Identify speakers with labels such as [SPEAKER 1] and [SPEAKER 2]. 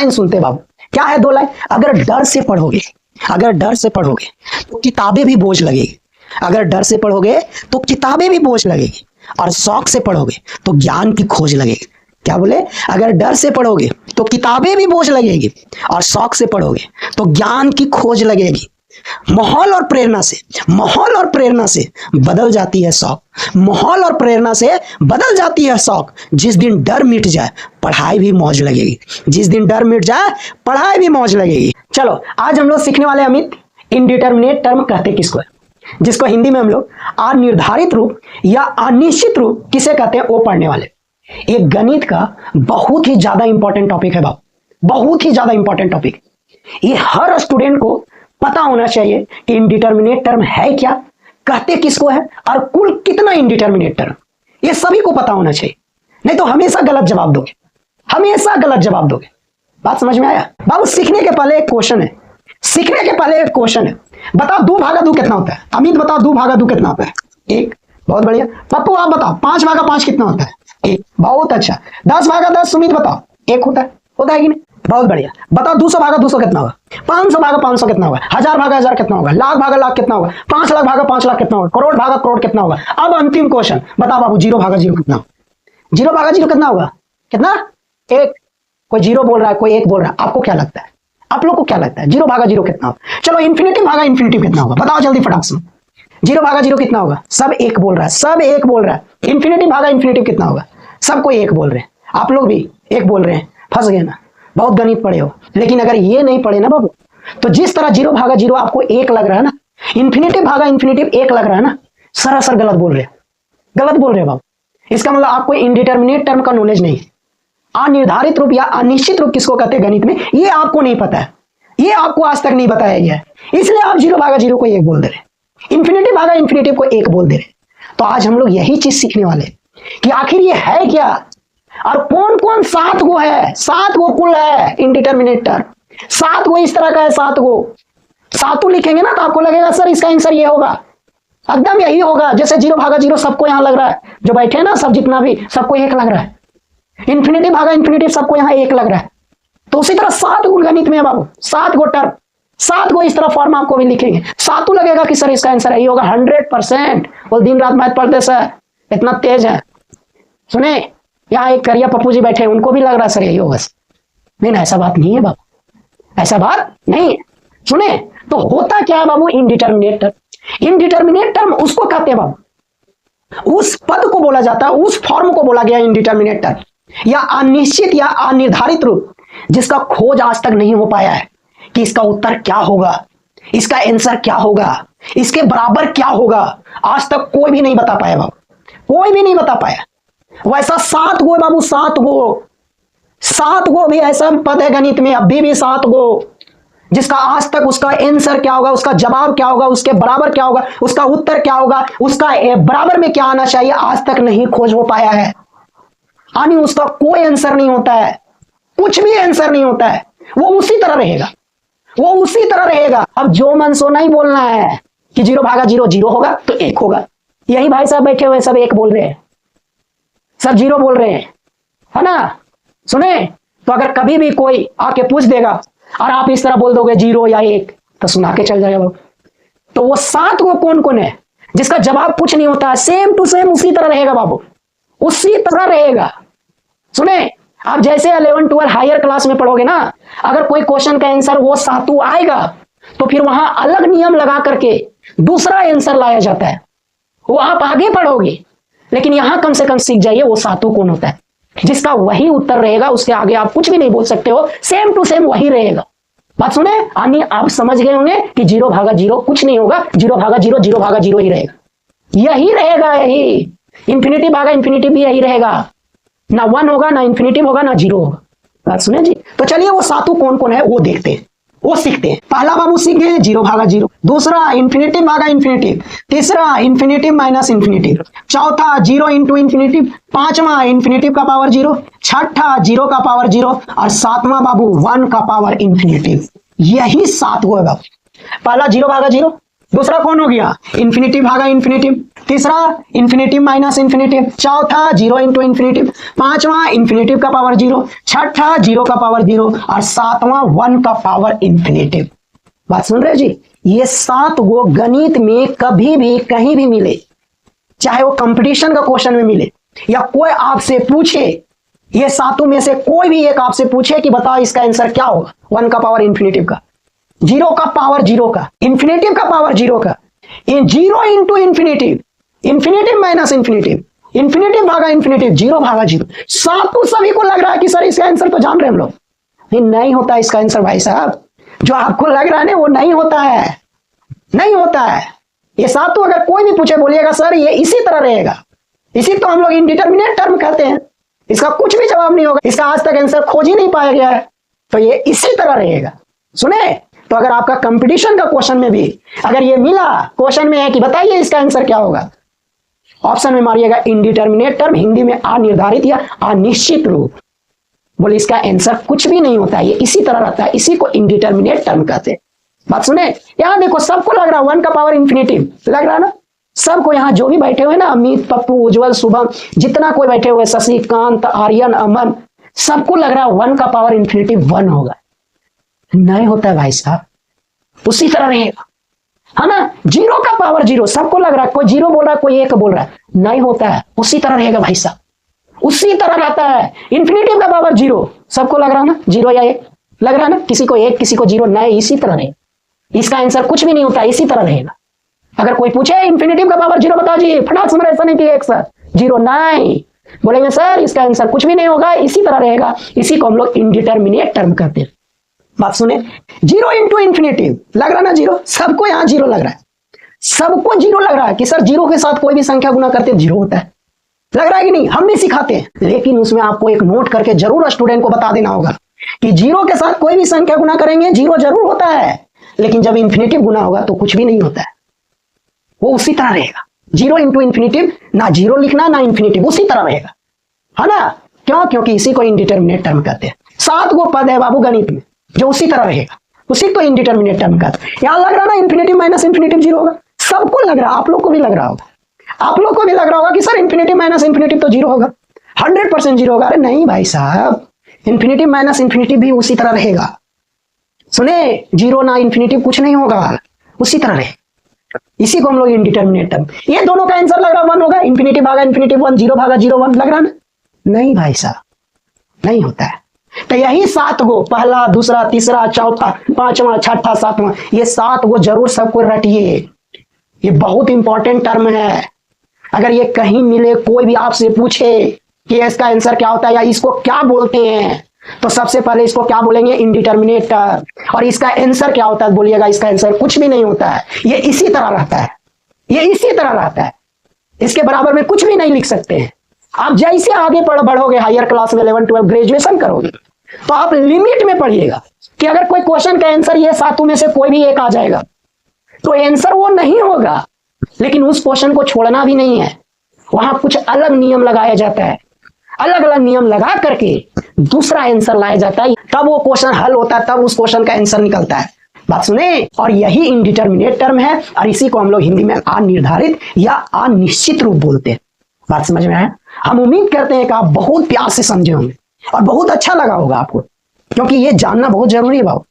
[SPEAKER 1] Line सुनते बाबू। क्या है 2 लाइन? अगर डर से पढ़ोगे, अगर डर से पढ़ोगे तो किताबें भी बोझ लगेगी, अगर डर से पढ़ोगे तो किताबें भी बोझ लगेगी, और शौक से पढ़ोगे तो ज्ञान की खोज लगेगी। क्या बोले? अगर डर से पढ़ोगे तो किताबें भी बोझ लगेगी, और शौक से पढ़ोगे तो ज्ञान की खोज लगेगी। माहौल और प्रेरणा से, माहौल और प्रेरणा से बदल जाती है शौक, माहौल और प्रेरणा से बदल जाती है शौक। जिस दिन डर मिट जाए पढ़ाई भी मौज लगेगी, जिस दिन डर मिट जाए पढ़ाई भी मौज लगेगी। चलो आज हम लोग सीखने वाले अमित, इनडिटर्मिनेट टर्म कहते किसको है, जिसको हिंदी में हम लोग अनिर्धारित रूप या अनिश्चित रूप किसे कहते हैं वो पढ़ने वाले। एक गणित का बहुत ही ज्यादा इंपॉर्टेंट टॉपिक है बाबू, बहुत ही ज्यादा इंपॉर्टेंट टॉपिक। ये हर स्टूडेंट को पता होना चाहिए कि इनडिटर्मिनेट टर्म है क्या, कहते किसको है, और कुल कितना इनडिटर्मिनेट टर्म, ये सभी को पता होना चाहिए। नहीं तो हमेशा गलत जवाब दोगे, हमेशा गलत जवाब दोगे। बात समझ में आया बाबू? सीखने के पहले एक क्वेश्चन है, सीखने के पहले एक क्वेश्चन है। बताओ 2 भागा 2 कितना होता है? अमित बताओ 2 भागा 2 कितना होता है? 1। बहुत बढ़िया। पप्पू आप बताओ 5 भागा 5 कितना होता है? 1। बहुत अच्छा। 10 भागा 10 सुमित बताओ 1 होता है कि नहीं? बहुत बढ़िया। बताओ 200 भागा 200 कितना होगा? 500 भागा 500 कितना होगा? 1000 भागा 1000 कितना होगा? लाख भागा लाख कितना होगा? 5 लाख भागा 5 लाख कितना होगा? करोड़ भागा करोड़ कितना होगा? अब अंतिम क्वेश्चन बताओ बाबू, 0 भागा 0 कितना होगा? 0 भागा 0 कितना होगा? कितना? 1। कोई 0 बोल रहा है, कोई 1 बोल रहा है, आपको क्या लगता है? आप लोग को क्या लगता है 0 भागा 0 कितना होगा? चलो इन्फिनिटी भागा इन्फिनिटी कितना होगा? बताओ जल्दी फटाक से। 0 भागा 0 कितना होगा? सब 1 बोल रहा है, सब 1 बोल रहा है। इन्फिनिटी भागा इन्फिनिटी कितना होगा? सब कोई 1 बोल रहे हैं, आप लोग भी 1 बोल रहे हैं। फंस गए ना, बहुत गणित पढ़े हो। लेकिन अगर ये नहीं पढ़े ना बाबू, तो जिस तरह 0 भागा 0 आपको 1 लग रहा है ना, इन्फिनिटी भागा इन्फिनिटी 1 लग रहा है ना, सरासर गलत बोल रहे हैं, गलत बोल रहे हैं बाबू। इसका मतलब आपको इनडिटर्मिनेट टर्म का नॉलेज नहीं है। अनिर्धारित रूप या अनिश्चित रूप किसको कहते हैं गणित में, ये आपको नहीं पता है, ये आपको आज तक नहीं बताया गया है, इसलिए आप 0 भागा 0 को 1 बोल दे रहे, इन्फिनिटी भागा इन्फिनिटी को 1 बोल दे रहे। तो आज हम लोग यही चीज सीखने वाले कि आखिर ये है क्या, और कौन कौन 7 गो है, 7 गो कुल है इनडिटर्मिनेट टर्म। 7 गो इस तरह का है, 7 गो। 7 लिखेंगे ना तो आपको लगेगा सर इसका आंसर ये होगा, एकदम यही होगा। जैसे 0 भागा 0 सबको यहाँ लग रहा है, जो बैठे ना सब जितना भी, सबको 1 लग रहा है। इन्फिनिटी भागा इन्फिनिटी सबको यहाँ 1 लग रहा है। तो उसी तरह 7 गो गणित में है बाबू, 7 गो टर्म, 7 गो इस तरह फॉर्म आपको भी लिखेंगे। 7 लगेगा कि सर इसका आंसर यही होगा 100%। वो दिन रात मैथ पढ़ते सर, इतना तेज है। सुने यहाँ एक करिया पप्पू जी बैठे, उनको भी लग रहा है सर यही होगा। नहीं ना, ऐसा बात नहीं है बाबू, ऐसा बात नहीं है। सुने तो होता क्या है बाबू, इनडिटर्मिनेट टर्म। इनडिटर्मिनेट टर्म उसको कहते हैं बाबू, उस पद को बोला जाता है, उस फॉर्म को बोला गया इनडिटर्मिनेट टर्म या अनिश्चित या अनिर्धारित रूप, जिसका खोज आज तक नहीं हो पाया है कि इसका उत्तर क्या होगा, इसका आंसर क्या होगा, इसके बराबर क्या होगा। आज तक कोई भी नहीं बता पाया बाबू, कोई भी नहीं बता पाया। वैसा 7 गो बाबू, 7 गो, 7 गो भी ऐसा पद है गणित में, अभी भी 7 गो, जिसका आज तक उसका आंसर क्या होगा, उसका जवाब क्या होगा, उसके बराबर क्या होगा, उसका उत्तर क्या होगा, उसका बराबर में क्या आना चाहिए, आज तक नहीं खोज हो पाया है। यानी उसका कोई आंसर नहीं होता है, कुछ भी आंसर नहीं होता है, वो उसी तरह रहेगा, वो उसी तरह रहेगा। अब जो मन सो नहीं बोलना है कि 0 भागा 0 0 होगा तो 1 होगा। यही भाई साहब बैठे हुए सब 1 बोल रहे हैं, सब 0 बोल रहे हैं, है ना। सुने तो अगर कभी भी कोई आके पूछ देगा और आप इस तरह बोल दोगे 0 या 1, तो सुना के चल जाएगा। तो वो 7 को कौन कौन है जिसका जवाब कुछ नहीं होता है, सेम टू सेम उसी तरह रहेगा बाबू, उसी तरह रहेगा। सुने आप जैसे 11 12 हायर क्लास में पढ़ोगे ना, अगर कोई क्वेश्चन का आंसर वो 7 आएगा तो फिर वहां अलग नियम लगा करके दूसरा आंसर लाया जाता है, वो आप आगे पढ़ोगे। लेकिन यहां कम से कम सीख जाइए वो 7 कौन होता है, जिसका वही उत्तर रहेगा, उसके आगे आप कुछ भी नहीं बोल सकते हो, सेम टू सेम वही रहेगा। बात सुने, यानी आप समझ गए होंगे कि 0 भागा 0 कुछ नहीं होगा, 0 भागा 0 0 भागा 0 ही रहेगा, यही रहेगा, यही। इंफिनिटी भागा इंफिनिटी भी यही रहेगा, ना 1 होगा, ना इंफिनिटिव होगा, ना 0 होगा। बात सुने जी। तो चलिए वो 7 कौन कौन है वो देखते हैं, वो सीखते हैं। पहला बाबू सीख गए 0 भागा 0, दूसरा इन्फिनिटिव भागा इन्फिनिटिव, तीसरा इन्फिनिटिव माइनस इन्फिनिटिव, चौथा 0 इंटू इन्फिनिटिव, पांचवा इन्फिनिटिव का पावर 0, छठा 0 का पावर 0, और सातवां बाबू 1 का पावर इन्फिनिटिव। यही 7 गो है बाबू। पहला 0 भागा 0, दूसरा कौन हो गया, इन्फिनिटिव भागा इन्फिनिटिव, तीसरा इन्फिनिटिव माइनस इन्फिनिटिव, चौथा जीरो इंटू इन्फिनिटिव, पांचवा इन्फिनिटिव का पावर जीरो, छठा जीरो का पावर जीरो, और सातवां 1 का पावर इन्फिनिटिव। बात सुन रहे जी, ये 7 वो गणित में कभी भी कहीं भी मिले, चाहे वो कंपटीशन का क्वेश्चन में मिले या कोई आपसे पूछे, ये 7 में से कोई भी एक आपसे पूछे कि बताओ इसका आंसर क्या होगा, 1 का पावर इन्फिनिटिव का, जीरो का पावर जीरो का, इन्फिनिटिव का पावर जीरो का, zero into infinitive, infinitive minus infinitive, infinitive भागा इन्फिनिटिव, जीरो भागा जीरो। सातों सभी को लग रहा है कि सर इसका आंसर तो जान रहे हम लोग, नहीं होता इसका आंसर भाई साहब, जो आपको लग रहा है ना वो नहीं होता है, नहीं होता है। ये सातों अगर कोई भी पूछे बोलिएगा सर ये इसी तरह रहेगा, इसी तो हम लोग इनडिटरमिनेट टर्म कहते हैं, इसका कुछ भी जवाब नहीं होगा, इसका आज तक आंसर खोज ही नहीं पाया गया है, तो ये इसी तरह रहेगा। सुने, तो अगर आपका कंपटीशन का क्वेश्चन में भी अगर ये मिला, क्वेश्चन में है कि बताइए इसका आंसर क्या होगा, ऑप्शन में मारिएगा इनडिटरमिनेट टर्म, हिंदी में अनिर्धारित या अनिश्चित रूप, बोले इसका आंसर कुछ भी नहीं होता है, ये इसी तरह रहता है, इसी को इनडिटरमिनेट टर्म कहते हैं। बात सुने, यहां देखो सबको लग रहा है 1 का पावर इन्फिनिटिव, लग रहा है ना सबको, यहां जो भी बैठे हुए ना, अमित, पप्पू, उज्जवल, शुभम, जितना कोई बैठे हुए, शशिकांत, आर्यन, अमन, सबको लग रहा है 1 का पावर इन्फिनिटिव 1 होगा। नहीं होता है भाई साहब, उसी तरह रहेगा, है ना, जीरो का पावर जीरो, सबको लग रहा है, कोई जीरो बोल रहा है, कोई एक बोल रहा है, नहीं होता है, उसी तरह रहेगा भाई साहब, उसी तरह रहता है। इन्फिनिटिव का पावर जीरो, सबको लग रहा है ना जीरो या एक, लग रहा है ना, किसी को एक किसी को जीरो, नहीं इसी तरह रहेगा, इसका आंसर कुछ भी नहीं होता, इसी तरह रहेगा। अगर कोई पूछे इन्फिनिटिव का पावर जीरो बताओ जी, फटाक से ऐसा नहीं कि एक सर जीरो, नहीं बोलेंगे सर इसका आंसर कुछ भी नहीं होगा, इसी तरह रहेगा, इसी को हम लोग इनडिटरमिनेट टर्म कहते हैं। बात सुने, जीरो इंटू इन्फिनिटिव, लग रहा ना जीरो, सबको यहां जीरो लग रहा है, सबको जीरो लग रहा है कि सर जीरो के साथ कोई भी संख्या गुना करते जीरो होता है, लग रहा है कि नहीं, हम भी सिखाते हैं, लेकिन उसमें आपको एक नोट करके जरूर स्टूडेंट को बता देना होगा कि जीरो के साथ कोई भी संख्या गुना करेंगे जीरो जरूर होता है, लेकिन जब इन्फिनिटिव गुना होगा तो कुछ भी नहीं होता है, वो उसी तरह रहेगा। जीरो इंटू इन्फिनिटिव, ना जीरो लिखना ना इन्फिनिटिव, उसी तरह रहेगा, है ना, क्यों, क्योंकि इसी को इनडिटरमिनेट टर्म कहते हैं। 7 गो पद है बाबू गणित में जो उसी तरह रहेगा, उसी को इनडिटरमिनेट टर्म कहते हैं। यहां लग रहा ना इन्फिनिटिव माइनस इन्फिनिटिव जीरो होगा, सबको लग रहा, आप लोग को भी लग रहा होगा, आप लोग को भी लग रहा होगा कि सर इन्फिनिटिव माइनस इन्फिनिटिव तो जीरो होगा, 100% जीरो होगा। अरे नहीं भाई साहब, इन्फिनिटिव माइनस इन्फिनिटिव भी उसी तरह रहेगा। सुने, जीरो ना इन्फिनिटिव कुछ नहीं होगा, उसी तरह रहेगा, इसी को हम लोग इनडिटरमिनेट टर्म। ये दोनों का आंसर लग रहा 1 होगा, इन्फिनिटिव भागा इन्फिनिटिव 1, जीरो भागा जीरो 1, लग रहा ना, नहीं भाई साहब, नहीं होता है। तो यही 7 गो, पहला, दूसरा, तीसरा, चौथा, पांचवा, छठा, सातवां, ये 7 गो जरूर सबको रटिए, ये बहुत इंपॉर्टेंट टर्म है। अगर ये कहीं मिले, कोई भी आपसे पूछे कि इसका आंसर क्या होता है या इसको क्या बोलते हैं, तो सबसे पहले इसको क्या बोलेंगे, इनडिटरमिनेट टर्म, और इसका आंसर क्या होता है बोलिएगा, इसका आंसर कुछ भी नहीं होता है, ये इसी तरह रहता है, ये इसी तरह रहता है, इसके बराबर में कुछ भी नहीं लिख सकते हैं। आप जैसे आगे बढ़ोगे, हायर क्लास में 11, 12 ग्रेजुएशन करोगे, तो आप लिमिट में पढ़िएगा कि अगर कोई क्वेश्चन का आंसर ये 7 में से कोई भी एक आ जाएगा तो आंसर वो नहीं होगा, लेकिन उस क्वेश्चन को छोड़ना भी नहीं है, वहां कुछ अलग नियम लगाया जाता है, अलग अलग नियम लगा करके दूसरा आंसर लाया जाता है, तब वो क्वेश्चन हल होता है, तब उस क्वेश्चन का आंसर निकलता है। बात सुने, और यही इनडिटरमिनेट टर्म है, और इसी को हम लोग हिंदी में अनिर्धारित या अनिश्चित रूप बोलते हैं। बात समझ में आया? हम उम्मीद करते हैं कि आप बहुत प्यार से समझे होंगे और बहुत अच्छा लगा होगा आपको, क्योंकि ये जानना बहुत जरूरी है बाबू।